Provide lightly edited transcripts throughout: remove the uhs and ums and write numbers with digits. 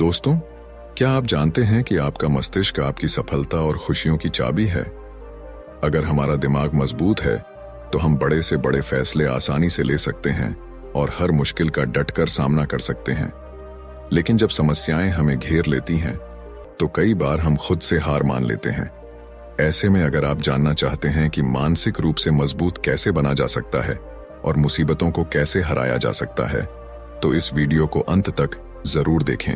दोस्तों, क्या आप जानते हैं कि आपका मस्तिष्क आपकी सफलता और खुशियों की चाबी है? अगर हमारा दिमाग मजबूत है तो हम बड़े से बड़े फैसले आसानी से ले सकते हैं और हर मुश्किल का डटकर सामना कर सकते हैं। लेकिन जब समस्याएं हमें घेर लेती हैं तो कई बार हम खुद से हार मान लेते हैं। ऐसे में अगर आप जानना चाहते हैं कि मानसिक रूप से मजबूत कैसे बना जा सकता है और मुसीबतों को कैसे हराया जा सकता है, तो इस वीडियो को अंत तक जरूर देखें।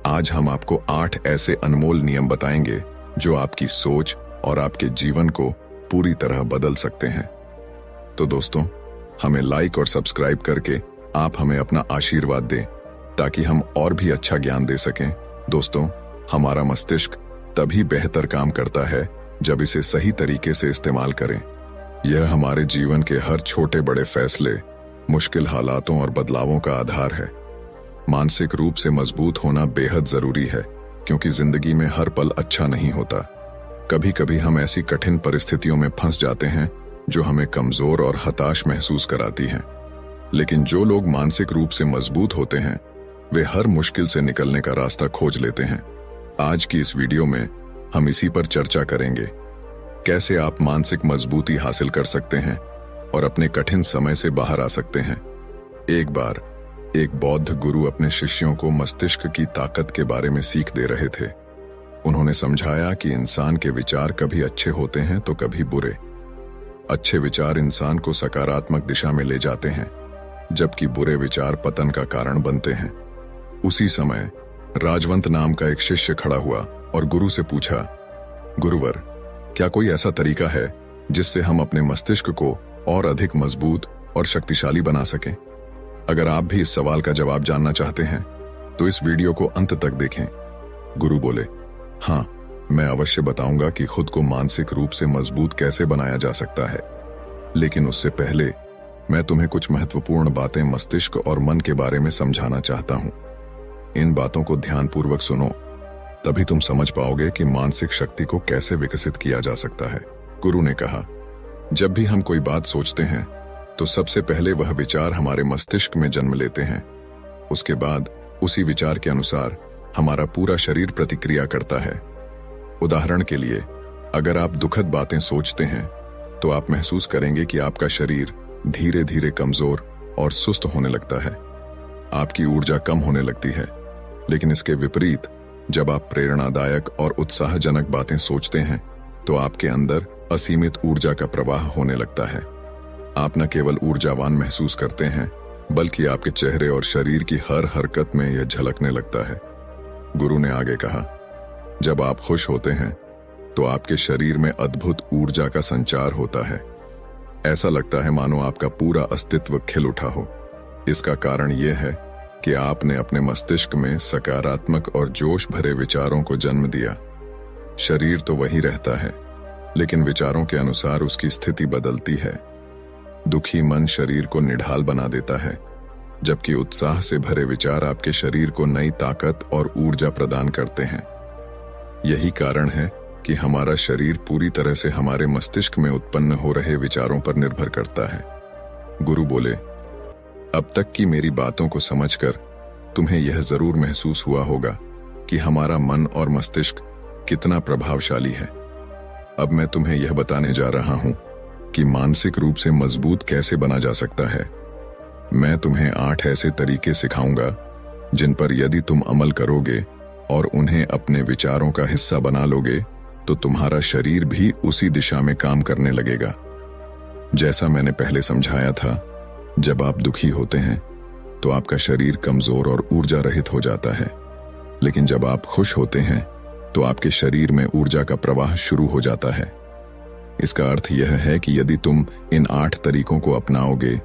आज हम आपको 8 ऐसे अनमोल नियम बताएंगे जो आपकी सोच और आपके जीवन को पूरी तरह बदल सकते हैं। तो दोस्तों, हमें लाइक और सब्सक्राइब करके आप हमें अपना आशीर्वाद दें ताकि हम और भी अच्छा ज्ञान दे सकें। दोस्तों, हमारा मस्तिष्क तभी बेहतर काम करता है जब इसे सही तरीके से इस्तेमाल करें। यह हमारे जीवन के हर छोटे बड़े फैसले, मुश्किल हालातों और बदलावों का आधार है। मानसिक रूप से मजबूत होना बेहद जरूरी है क्योंकि जिंदगी में हर पल अच्छा नहीं होता। कभी कभी हम ऐसी कठिन परिस्थितियों में फंस जाते हैं जो हमें कमजोर और हताश महसूस कराती हैं। लेकिन जो लोग मानसिक रूप से मजबूत होते हैं वे हर मुश्किल से निकलने का रास्ता खोज लेते हैं। आज की इस वीडियो में हम इसी पर चर्चा करेंगे, कैसे आप मानसिक मजबूती हासिल कर सकते हैं और अपने कठिन समय से बाहर आ सकते हैं। एक बार एक बौद्ध गुरु अपने शिष्यों को मस्तिष्क की ताकत के बारे में सीख दे रहे थे। उन्होंने समझाया कि इंसान के विचार कभी अच्छे होते हैं तो कभी बुरे। अच्छे विचार इंसान को सकारात्मक दिशा में ले जाते हैं, जबकि बुरे विचार पतन का कारण बनते हैं। उसी समय राजवंत नाम का एक शिष्य खड़ा हुआ और गुरु से पूछा, गुरुवर, क्या कोई ऐसा तरीका है जिससे हम अपने मस्तिष्क को और अधिक मजबूत और शक्तिशाली बना सकें? अगर आप भी इस सवाल का जवाब जानना चाहते हैं तो इस वीडियो को अंत तक देखें। गुरु बोले, हाँ, मैं अवश्य बताऊंगा कि खुद को मानसिक रूप से मजबूत कैसे बनाया जा सकता है। लेकिन उससे पहले मैं तुम्हें कुछ महत्वपूर्ण बातें मस्तिष्क और मन के बारे में समझाना चाहता हूं। इन बातों को ध्यानपूर्वक सुनो, तभी तुम समझ पाओगे कि मानसिक शक्ति को कैसे विकसित किया जा सकता है। गुरु ने कहा, जब भी हम कोई बात सोचते हैं तो सबसे पहले वह विचार हमारे मस्तिष्क में जन्म लेते हैं। उसके बाद उसी विचार के अनुसार हमारा पूरा शरीर प्रतिक्रिया करता है। उदाहरण के लिए, अगर आप दुखद बातें सोचते हैं तो आप महसूस करेंगे कि आपका शरीर धीरे धीरे कमजोर और सुस्त होने लगता है। आपकी ऊर्जा कम होने लगती है। लेकिन इसके विपरीत, जब आप प्रेरणादायक और उत्साहजनक बातें सोचते हैं तो आपके अंदर असीमित ऊर्जा का प्रवाह होने लगता है। आप न केवल ऊर्जावान महसूस करते हैं बल्कि आपके चेहरे और शरीर की हर हरकत में यह झलकने लगता है। गुरु ने आगे कहा, जब आप खुश होते हैं तो आपके शरीर में अद्भुत ऊर्जा का संचार होता है। ऐसा लगता है मानो आपका पूरा अस्तित्व खिल उठा हो। इसका कारण यह है कि आपने अपने मस्तिष्क में सकारात्मक और जोश भरे विचारों को जन्म दिया। शरीर तो वही रहता है, लेकिन विचारों के अनुसार उसकी स्थिति बदलती है। दुखी मन शरीर को निढाल बना देता है, जबकि उत्साह से भरे विचार आपके शरीर को नई ताकत और ऊर्जा प्रदान करते हैं। यही कारण है कि हमारा शरीर पूरी तरह से हमारे मस्तिष्क में उत्पन्न हो रहे विचारों पर निर्भर करता है। गुरु बोले, अब तक की मेरी बातों को समझकर तुम्हें यह जरूर महसूस हुआ होगा कि हमारा मन और मस्तिष्क कितना प्रभावशाली है। अब मैं तुम्हें यह बताने जा रहा हूं कि मानसिक रूप से मजबूत कैसे बना जा सकता है। मैं तुम्हें 8 ऐसे तरीके सिखाऊंगा जिन पर यदि तुम अमल करोगे और उन्हें अपने विचारों का हिस्सा बना लोगे तो तुम्हारा शरीर भी उसी दिशा में काम करने लगेगा। जैसा मैंने पहले समझाया था, जब आप दुखी होते हैं तो आपका शरीर कमजोर और ऊर्जा रहित हो जाता है। लेकिन जब आप खुश होते हैं तो आपके शरीर में ऊर्जा का प्रवाह शुरू हो जाता है। इसका अर्थ यह है कि यदि तुम इन 8 तरीकों को अपनाओगे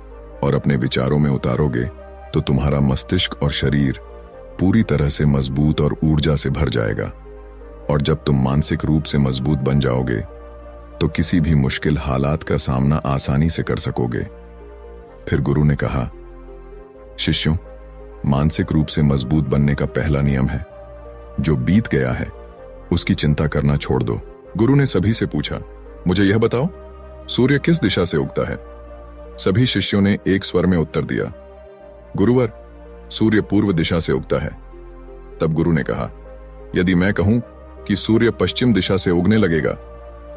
और अपने विचारों में उतारोगे तो तुम्हारा मस्तिष्क और शरीर पूरी तरह से मजबूत और ऊर्जा से भर जाएगा। और जब तुम मानसिक रूप से मजबूत बन जाओगे तो किसी भी मुश्किल हालात का सामना आसानी से कर सकोगे। फिर गुरु ने कहा, शिष्यों, मानसिक रूप से मजबूत बनने का पहला नियम है, जो बीत गया है उसकी चिंता करना छोड़ दो। गुरु ने सभी से पूछा, मुझे यह बताओ, सूर्य किस दिशा से उगता है? सभी शिष्यों ने एक स्वर में उत्तर दिया, गुरुवर, सूर्य पूर्व दिशा से उगता है। तब गुरु ने कहा, यदि मैं कहूं कि सूर्य पश्चिम दिशा से उगने लगेगा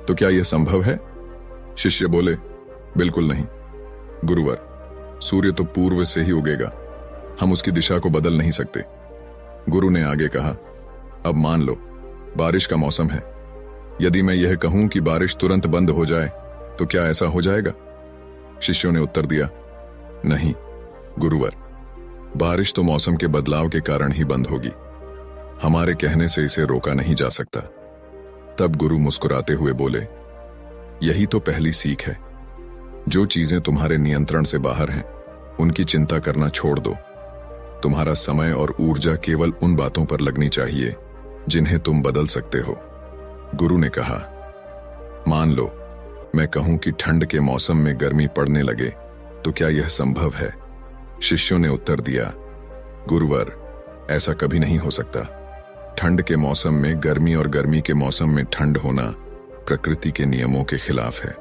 तो क्या यह संभव है? शिष्य बोले, बिल्कुल नहीं गुरुवर, सूर्य तो पूर्व से ही उगेगा, हम उसकी दिशा को बदल नहीं सकते। गुरु ने आगे कहा, अब मान लो बारिश का मौसम है, यदि मैं यह कहूं कि बारिश तुरंत बंद हो जाए तो क्या ऐसा हो जाएगा? शिष्यों ने उत्तर दिया, नहीं गुरुवर, बारिश तो मौसम के बदलाव के कारण ही बंद होगी, हमारे कहने से इसे रोका नहीं जा सकता। तब गुरु मुस्कुराते हुए बोले, यही तो पहली सीख है, जो चीजें तुम्हारे नियंत्रण से बाहर हैं उनकी चिंता करना छोड़ दो। तुम्हारा समय और ऊर्जा केवल उन बातों पर लगनी चाहिए जिन्हें तुम बदल सकते हो। गुरु ने कहा, मान लो मैं कहूं कि ठंड के मौसम में गर्मी पड़ने लगे तो क्या यह संभव है? शिष्यों ने उत्तर दिया, गुरुवर, ऐसा कभी नहीं हो सकता। ठंड के मौसम में गर्मी और गर्मी के मौसम में ठंड होना प्रकृति के नियमों के खिलाफ है।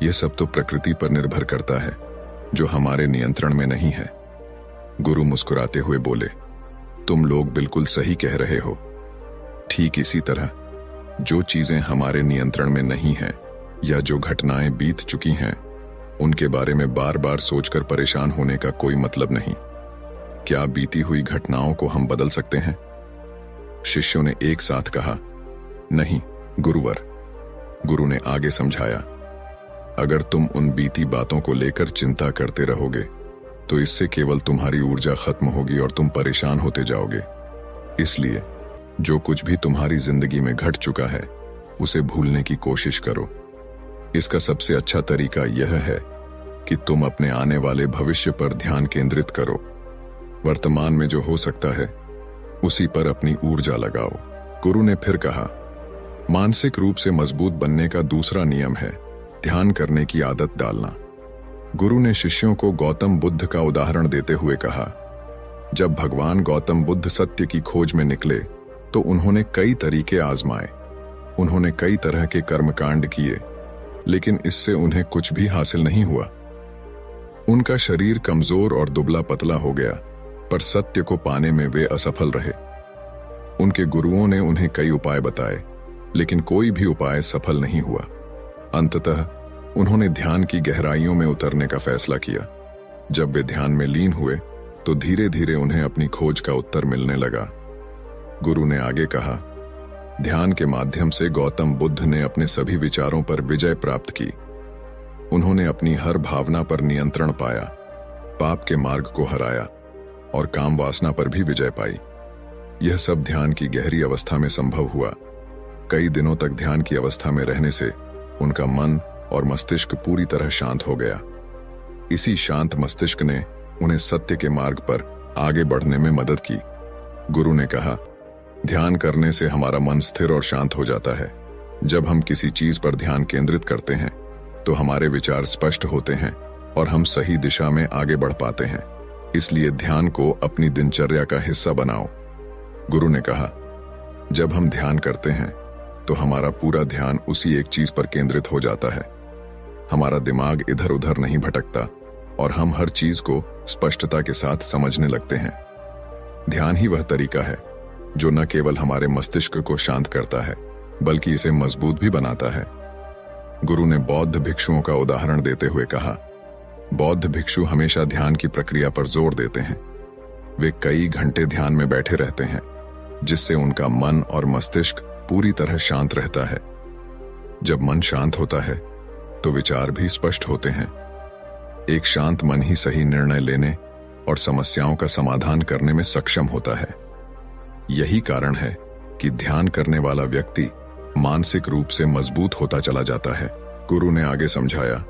यह सब तो प्रकृति पर निर्भर करता है जो हमारे नियंत्रण में नहीं है। गुरु मुस्कुराते हुए बोले, तुम लोग बिल्कुल सही कह रहे हो। ठीक इसी तरह जो चीजें हमारे नियंत्रण में नहीं हैं या जो घटनाएं बीत चुकी हैं उनके बारे में बार बार सोचकर परेशान होने का कोई मतलब नहीं। क्या बीती हुई घटनाओं को हम बदल सकते हैं? शिष्यों ने एक साथ कहा, नहीं गुरुवर। गुरु ने आगे समझाया, अगर तुम उन बीती बातों को लेकर चिंता करते रहोगे तो इससे केवल तुम्हारी ऊर्जा खत्म होगी और तुम परेशान होते जाओगे। इसलिए जो कुछ भी तुम्हारी जिंदगी में घट चुका है उसे भूलने की कोशिश करो। इसका सबसे अच्छा तरीका यह है कि तुम अपने आने वाले भविष्य पर ध्यान केंद्रित करो। वर्तमान में जो हो सकता है उसी पर अपनी ऊर्जा लगाओ। गुरु ने फिर कहा, मानसिक रूप से मजबूत बनने का दूसरा नियम है ध्यान करने की आदत डालना। गुरु ने शिष्यों को गौतम बुद्ध का उदाहरण देते हुए कहा, जब भगवान गौतम बुद्ध सत्य की खोज में निकले तो उन्होंने कई तरीके आजमाए, उन्होंने कई तरह के कर्मकांड किए, लेकिन इससे उन्हें कुछ भी हासिल नहीं हुआ। उनका शरीर कमजोर और दुबला पतला हो गया, पर सत्य को पाने में वे असफल रहे। उनके गुरुओं ने उन्हें कई उपाय बताए, लेकिन कोई भी उपाय सफल नहीं हुआ। अंततः उन्होंने ध्यान की गहराइयों में उतरने का फैसला किया। जब वे ध्यान में लीन हुए तो धीरे धीरे उन्हें अपनी खोज का उत्तर मिलने लगा। गुरु ने आगे कहा, ध्यान के माध्यम से गौतम बुद्ध ने अपने सभी विचारों पर विजय प्राप्त की। उन्होंने अपनी हर भावना पर नियंत्रण पाया, पाप के मार्ग को हराया और काम वासना पर भी विजय पाई। यह सब ध्यान की गहरी अवस्था में संभव हुआ। कई दिनों तक ध्यान की अवस्था में रहने से उनका मन और मस्तिष्क पूरी तरह शांत हो गया। इसी शांत मस्तिष्क ने उन्हें सत्य के मार्ग पर आगे बढ़ने में मदद की। गुरु ने कहा, ध्यान करने से हमारा मन स्थिर और शांत हो जाता है। जब हम किसी चीज पर ध्यान केंद्रित करते हैं तो हमारे विचार स्पष्ट होते हैं और हम सही दिशा में आगे बढ़ पाते हैं। इसलिए ध्यान को अपनी दिनचर्या का हिस्सा बनाओ। गुरु ने कहा, जब हम ध्यान करते हैं तो हमारा पूरा ध्यान उसी एक चीज पर केंद्रित हो जाता है। हमारा दिमाग इधर उधर नहीं भटकता और हम हर चीज को स्पष्टता के साथ समझने लगते हैं। ध्यान ही वह तरीका है जो न केवल हमारे मस्तिष्क को शांत करता है बल्कि इसे मजबूत भी बनाता है। गुरु ने बौद्ध भिक्षुओं का उदाहरण देते हुए कहा, बौद्ध भिक्षु हमेशा ध्यान की प्रक्रिया पर जोर देते हैं। वे कई घंटे ध्यान में बैठे रहते हैं, जिससे उनका मन और मस्तिष्क पूरी तरह शांत रहता है। जब मन शांत होता है तो विचार भी स्पष्ट होते हैं। एक शांत मन ही सही निर्णय लेने और समस्याओं का समाधान करने में सक्षम होता है। यही कारण है कि ध्यान करने वाला व्यक्ति मानसिक रूप से मजबूत होता चला जाता है। गुरु ने आगे समझाया,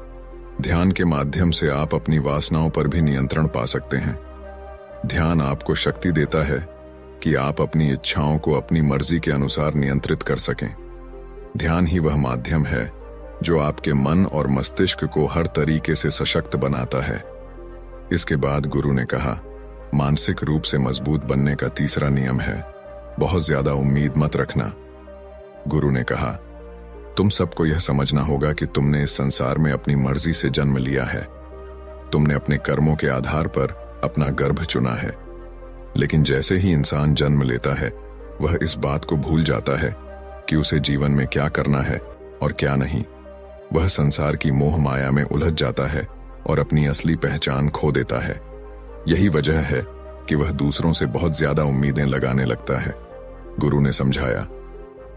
ध्यान के माध्यम से आप अपनी वासनाओं पर भी नियंत्रण पा सकते हैं। ध्यान आपको शक्ति देता है कि आप अपनी इच्छाओं को अपनी मर्जी के अनुसार नियंत्रित कर सकें। ध्यान ही वह माध्यम है जो आपके मन और मस्तिष्क को हर तरीके से सशक्त बनाता है। इसके बाद गुरु ने कहा, मानसिक रूप से मजबूत बनने का तीसरा नियम है बहुत ज्यादा उम्मीद मत रखना। गुरु ने कहा, तुम सबको यह समझना होगा कि तुमने इस संसार में अपनी मर्जी से जन्म लिया है। तुमने अपने कर्मों के आधार पर अपना गर्भ चुना है। लेकिन जैसे ही इंसान जन्म लेता है वह इस बात को भूल जाता है कि उसे जीवन में क्या करना है और क्या नहीं। वह संसार की मोह माया में उलझ जाता है और अपनी असली पहचान खो देता है। यही वजह है कि वह दूसरों से बहुत ज्यादा उम्मीदें लगाने लगता है। गुरु ने समझाया,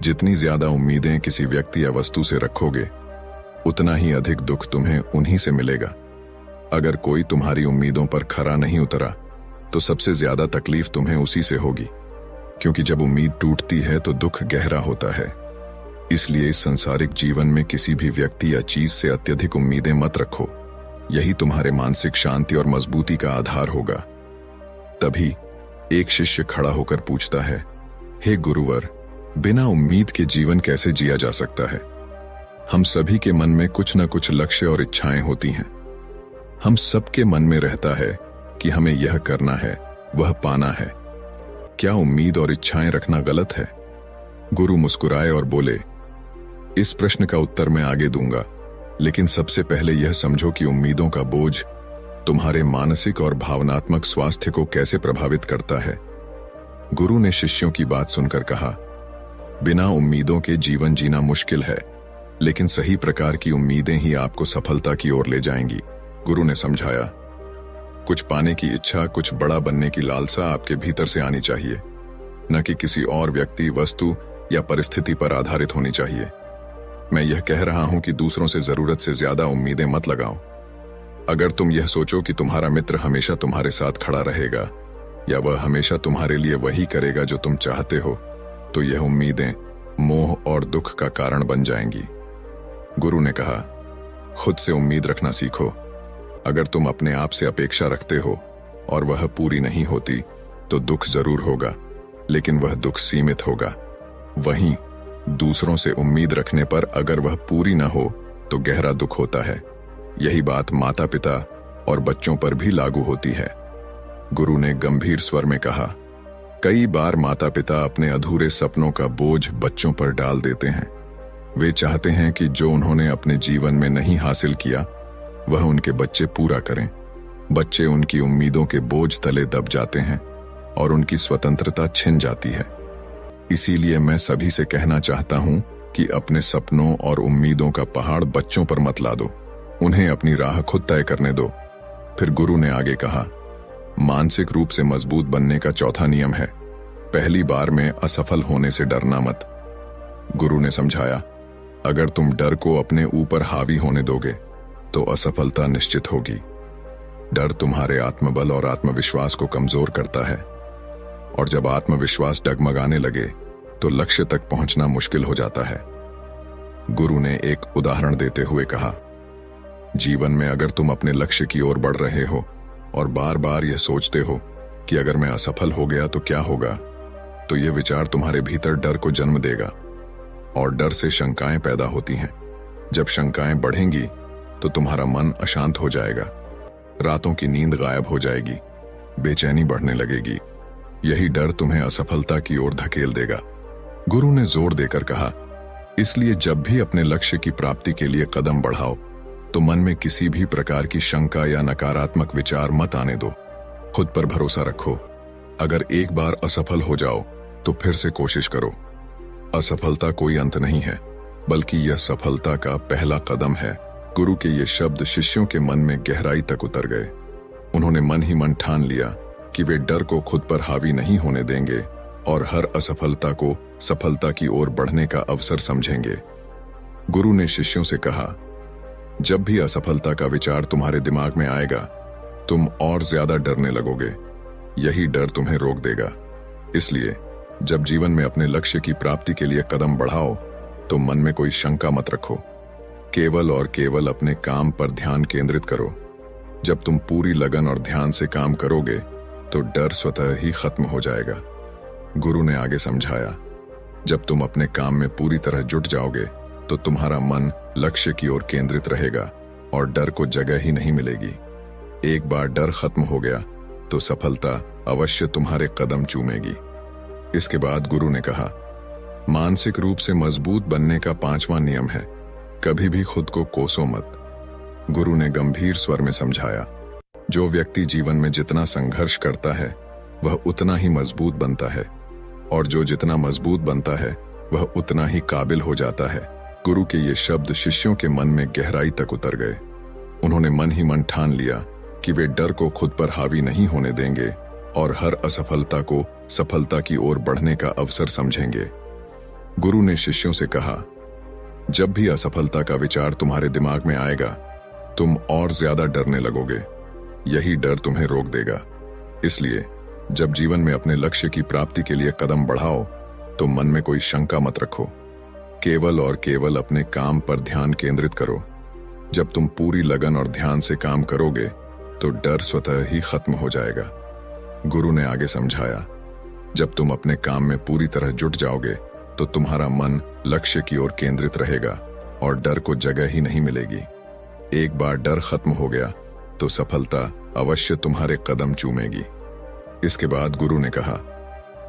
जितनी ज्यादा उम्मीदें किसी व्यक्ति या वस्तु से रखोगे उतना ही अधिक दुख तुम्हें उन्हीं से मिलेगा। अगर कोई तुम्हारी उम्मीदों पर खरा नहीं उतरा तो सबसे ज्यादा तकलीफ तुम्हें उसी से होगी, क्योंकि जब उम्मीद टूटती है तो दुख गहरा होता है। इसलिए इस संसारिक जीवन में किसी भी व्यक्ति या चीज से अत्यधिक उम्मीदें मत रखो। यही तुम्हारे मानसिक शांति और मजबूती का आधार होगा। तभी एक शिष्य खड़ा होकर पूछता है, हे गुरुवर, बिना उम्मीद के जीवन कैसे जिया जा सकता है? हम सभी के मन में कुछ न कुछ लक्ष्य और इच्छाएं होती हैं। हम सबके मन में रहता है कि हमें यह करना है, वह पाना है। क्या उम्मीद और इच्छाएं रखना गलत है? गुरु मुस्कुराए और बोले, इस प्रश्न का उत्तर मैं आगे दूंगा, लेकिन सबसे पहले यह समझो कि उम्मीदों का बोझ तुम्हारे मानसिक और भावनात्मक स्वास्थ्य को कैसे प्रभावित करता है। गुरु ने शिष्यों की बात सुनकर कहा, बिना उम्मीदों के जीवन जीना मुश्किल है, लेकिन सही प्रकार की उम्मीदें ही आपको सफलता की ओर ले जाएंगी। गुरु ने समझाया, कुछ पाने की इच्छा, कुछ बड़ा बनने की लालसा आपके भीतर से आनी चाहिए, न कि किसी और व्यक्ति, वस्तु या परिस्थिति पर आधारित होनी चाहिए। मैं यह कह रहा हूं कि दूसरों से जरूरत से ज्यादा उम्मीदें मत लगाओ। अगर तुम यह सोचो कि तुम्हारा मित्र हमेशा तुम्हारे साथ खड़ा रहेगा या वह हमेशा तुम्हारे लिए वही करेगा जो तुम चाहते हो, तो यह उम्मीदें मोह और दुख का कारण बन जाएंगी। गुरु ने कहा, खुद से उम्मीद रखना सीखो। अगर तुम अपने आप से अपेक्षा रखते हो और वह पूरी नहीं होती तो दुख जरूर होगा, लेकिन वह दुख सीमित होगा। वहीं दूसरों से उम्मीद रखने पर अगर वह पूरी न हो तो गहरा दुख होता है। यही बात माता पिता और बच्चों पर भी लागू होती है। गुरु ने गंभीर स्वर में कहा, कई बार माता पिता अपने अधूरे सपनों का बोझ बच्चों पर डाल देते हैं। वे चाहते हैं कि जो उन्होंने अपने जीवन में नहीं हासिल किया वह उनके बच्चे पूरा करें। बच्चे उनकी उम्मीदों के बोझ तले दब जाते हैं और उनकी स्वतंत्रता छिन जाती है। इसीलिए मैं सभी से कहना चाहता हूं कि अपने सपनों और उम्मीदों का पहाड़ बच्चों पर मत ला दो, उन्हें अपनी राह खुद तय करने दो। फिर गुरु ने आगे कहा, मानसिक रूप से मजबूत बनने का चौथा नियम है, पहली बार में असफल होने से डरना मत। गुरु ने समझाया, अगर तुम डर को अपने ऊपर हावी होने दोगे तो असफलता निश्चित होगी। डर तुम्हारे आत्मबल और आत्मविश्वास को कमजोर करता है, और जब आत्मविश्वास डगमगाने लगे तो लक्ष्य तक पहुंचना मुश्किल हो जाता है। गुरु ने एक उदाहरण देते हुए कहा, जीवन में अगर तुम अपने लक्ष्य की ओर बढ़ रहे हो और बार बार यह सोचते हो कि अगर मैं असफल हो गया तो क्या होगा, तो यह विचार तुम्हारे भीतर डर को जन्म देगा और डर से शंकाएं पैदा होती हैं। जब शंकाएं बढ़ेंगी तो तुम्हारा मन अशांत हो जाएगा, रातों की नींद गायब हो जाएगी, बेचैनी बढ़ने लगेगी। यही डर तुम्हें असफलता की ओर धकेल देगा। गुरु ने जोर देकर कहा, इसलिए जब भी अपने लक्ष्य की प्राप्ति के लिए कदम बढ़ाओ तो मन में किसी भी प्रकार की शंका या नकारात्मक विचार मत आने दो। खुद पर भरोसा रखो। अगर एक बार असफल हो जाओ तो फिर से कोशिश करो। असफलता कोई अंत नहीं है, बल्कि यह सफलता का पहला कदम है। गुरु के ये शब्द शिष्यों के मन में गहराई तक उतर गए। उन्होंने मन ही मन ठान लिया कि वे डर को खुद पर हावी नहीं होने देंगे और हर असफलता को सफलता की ओर बढ़ने का अवसर समझेंगे। गुरु ने शिष्यों से कहा, जब भी असफलता का विचार तुम्हारे दिमाग में आएगा तुम और ज्यादा डरने लगोगे। यही डर तुम्हें रोक देगा। इसलिए जब जीवन में अपने लक्ष्य की प्राप्ति के लिए कदम बढ़ाओ तो मन में कोई शंका मत रखो। केवल और केवल अपने काम पर ध्यान केंद्रित करो। जब तुम पूरी लगन और ध्यान से काम करोगे तो डर स्वतः ही खत्म हो जाएगा। गुरु ने आगे समझाया, जब तुम अपने काम में पूरी तरह जुट जाओगे तो तुम्हारा मन लक्ष्य की ओर केंद्रित रहेगा और डर को जगह ही नहीं मिलेगी। एक बार डर खत्म हो गया तो सफलता अवश्य तुम्हारे कदम चूमेगी। इसके बाद गुरु ने कहा, मानसिक रूप से मजबूत बनने का पांचवा नियम है, कभी भी खुद को कोसो मत। गुरु ने गंभीर स्वर में समझाया, जो व्यक्ति जीवन में जितना संघर्ष करता है वह उतना ही मजबूत बनता है, और जो जितना मजबूत बनता है वह उतना ही काबिल हो जाता है। गुरु के ये शब्द शिष्यों के मन में गहराई तक उतर गए। उन्होंने मन ही मन ठान लिया कि वे डर को खुद पर हावी नहीं होने देंगे और हर असफलता को सफलता की ओर बढ़ने का अवसर समझेंगे। गुरु ने शिष्यों से कहा, जब भी असफलता का विचार तुम्हारे दिमाग में आएगा, तुम और ज्यादा डरने लगोगे। यही डर तुम्हें रोक देगा। इसलिए जब जीवन में अपने लक्ष्य की प्राप्ति के लिए कदम बढ़ाओ तो मन में कोई शंका मत रखो। केवल और केवल अपने काम पर ध्यान केंद्रित करो। जब तुम पूरी लगन और ध्यान से काम करोगे तो डर स्वतः ही खत्म हो जाएगा। गुरु ने आगे समझाया, जब तुम अपने काम में पूरी तरह जुट जाओगे तो तुम्हारा मन लक्ष्य की ओर केंद्रित रहेगा और डर को जगह ही नहीं मिलेगी। एक बार डर खत्म हो गया तो सफलता अवश्य तुम्हारे कदम चूमेगी। इसके बाद गुरु ने कहा,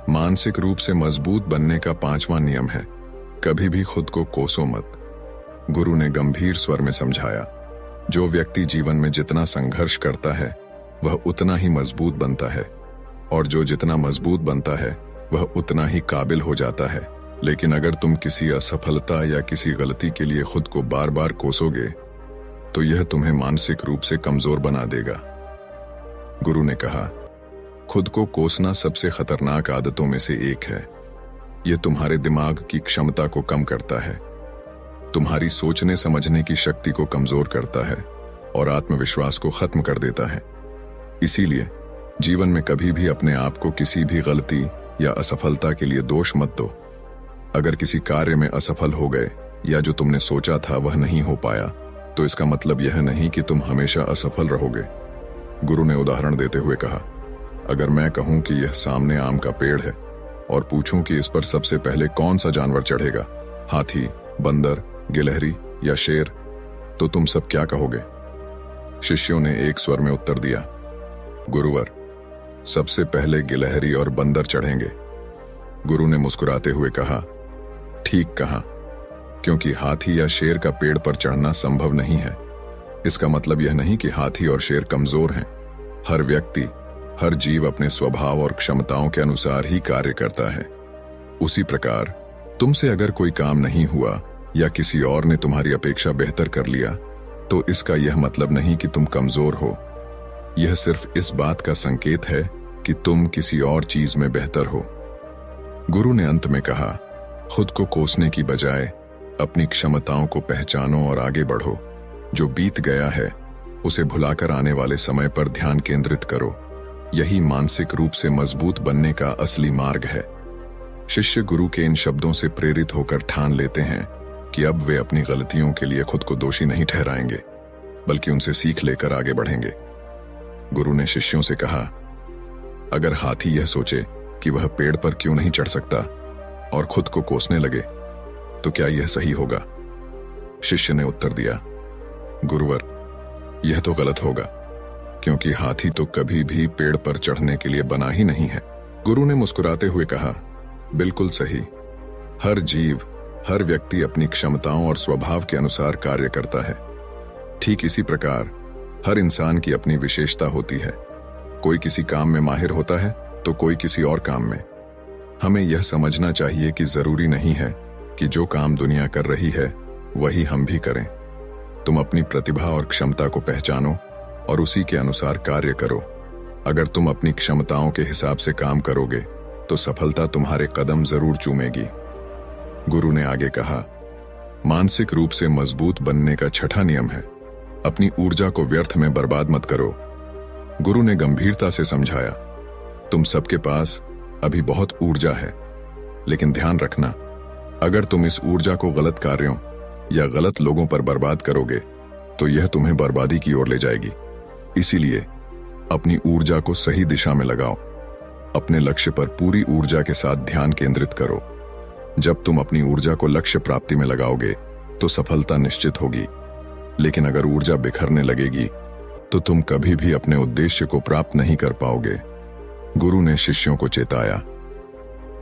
मानसिक रूप से मजबूत बनने का 5वां नियम है, कभी भी खुद को कोसो मत। गुरु ने गंभीर स्वर में समझाया, जो व्यक्ति जीवन में जितना संघर्ष करता है वह उतना ही मजबूत बनता है, और जो जितना मजबूत बनता है वह उतना ही काबिल हो जाता है। लेकिन अगर तुम किसी असफलता या किसी गलती के लिए खुद को बार बार कोसोगे तो यह तुम्हें मानसिक रूप से कमजोर बना देगा। गुरु ने कहा, खुद को कोसना सबसे खतरनाक आदतों में से एक है। यह तुम्हारे दिमाग की क्षमता को कम करता है, तुम्हारी सोचने समझने की शक्ति को कमजोर करता है और आत्मविश्वास को खत्म कर देता है। इसीलिए जीवन में कभी भी अपने आप को किसी भी गलती या असफलता के लिए दोष मत दो। अगर किसी कार्य में असफल हो गए या जो तुमने सोचा था वह नहीं हो पाया, तो इसका मतलब यह नहीं कि तुम हमेशा असफल रहोगे। गुरु ने उदाहरण देते हुए कहा, अगर मैं कहूं कि यह सामने आम का पेड़ है और पूछूं कि इस पर सबसे पहले कौन सा जानवर चढ़ेगा, हाथी, बंदर, गिलहरी या शेर, तो तुम सब क्या कहोगे? शिष्यों ने एक स्वर में उत्तर दिया, गुरुवर, सबसे पहले गिलहरी और बंदर चढ़ेंगे। गुरु ने मुस्कुराते हुए कहा, ठीक कहा, क्योंकि हाथी या शेर का पेड़ पर चढ़ना संभव नहीं है। इसका मतलब यह नहीं कि हाथी और शेर कमजोर हैं। हर व्यक्ति, हर जीव अपने स्वभाव और क्षमताओं के अनुसार ही कार्य करता है। उसी प्रकार तुमसे अगर कोई काम नहीं हुआ या किसी और ने तुम्हारी अपेक्षा बेहतर कर लिया, तो इसका यह मतलब नहीं कि तुम कमजोर हो। यह सिर्फ इस बात का संकेत है कि तुम किसी और चीज में बेहतर हो। गुरु ने अंत में कहा, खुद को कोसने की बजाय अपनी क्षमताओं को पहचानो और आगे बढ़ो। जो बीत गया है उसे भुलाकर आने वाले समय पर ध्यान केंद्रित करो। यही मानसिक रूप से मजबूत बनने का असली मार्ग है। शिष्य गुरु के इन शब्दों से प्रेरित होकर ठान लेते हैं कि अब वे अपनी गलतियों के लिए खुद को दोषी नहीं ठहराएंगे, बल्कि उनसे सीख लेकर आगे बढ़ेंगे। गुरु ने शिष्यों से कहा, अगर हाथी यह सोचे कि वह पेड़ पर क्यों नहीं चढ़ सकता और खुद को कोसने लगे, तो क्या यह सही होगा? शिष्य ने उत्तर दिया, गुरुवर, यह तो गलत होगा, क्योंकि हाथी तो कभी भी पेड़ पर चढ़ने के लिए बना ही नहीं है। गुरु ने मुस्कुराते हुए कहा, बिल्कुल सही। हर जीव, हर व्यक्ति अपनी क्षमताओं और स्वभाव के अनुसार कार्य करता है। ठीक इसी प्रकार हर इंसान की अपनी विशेषता होती है। कोई किसी काम में माहिर होता है तो कोई किसी और काम में। हमें यह समझना चाहिए कि जरूरी नहीं है कि जो काम दुनिया कर रही है वही हम भी करें। तुम अपनी प्रतिभा और क्षमता को पहचानो और उसी के अनुसार कार्य करो। अगर तुम अपनी क्षमताओं के हिसाब से काम करोगे तो सफलता तुम्हारे कदम जरूर चूमेगी। गुरु ने आगे कहा, मानसिक रूप से मजबूत बनने का 6वां नियम है, अपनी ऊर्जा को व्यर्थ में बर्बाद मत करो। गुरु ने गंभीरता से समझाया, तुम सबके पास अभी बहुत ऊर्जा है, लेकिन ध्यान रखना, अगर तुम इस ऊर्जा को गलत कार्यों या गलत लोगों पर बर्बाद करोगे तो यह तुम्हें बर्बादी की ओर ले जाएगी। इसीलिए अपनी ऊर्जा को सही दिशा में लगाओ। अपने लक्ष्य पर पूरी ऊर्जा के साथ ध्यान केंद्रित करो। जब तुम अपनी ऊर्जा को लक्ष्य प्राप्ति में लगाओगे तो सफलता निश्चित होगी, लेकिन अगर ऊर्जा बिखरने लगेगी तो तुम कभी भी अपने उद्देश्य को प्राप्त नहीं कर पाओगे। गुरु ने शिष्यों को चेताया,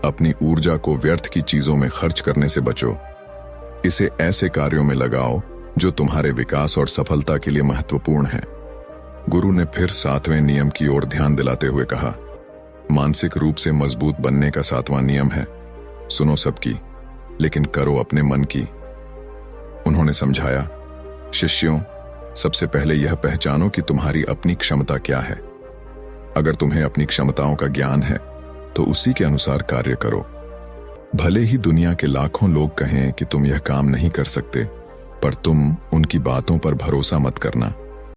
अपनी ऊर्जा को व्यर्थ की चीजों में खर्च करने से बचो। इसे ऐसे कार्यों में लगाओ जो तुम्हारे विकास और सफलता के लिए महत्वपूर्ण है। गुरु ने फिर 7वें नियम की ओर ध्यान दिलाते हुए कहा, मानसिक रूप से मजबूत बनने का 7वां नियम है, सुनो सबकी लेकिन करो अपने मन की। उन्होंने समझाया, शिष्यों, सबसे पहले यह पहचानो कि तुम्हारी अपनी क्षमता क्या है। अगर तुम्हें अपनी क्षमताओं का ज्ञान है तो उसी के अनुसार कार्य करो। भले ही दुनिया के लाखों लोग कहें कि तुम यह काम नहीं कर सकते, पर तुम उनकी बातों पर भरोसा मत करना।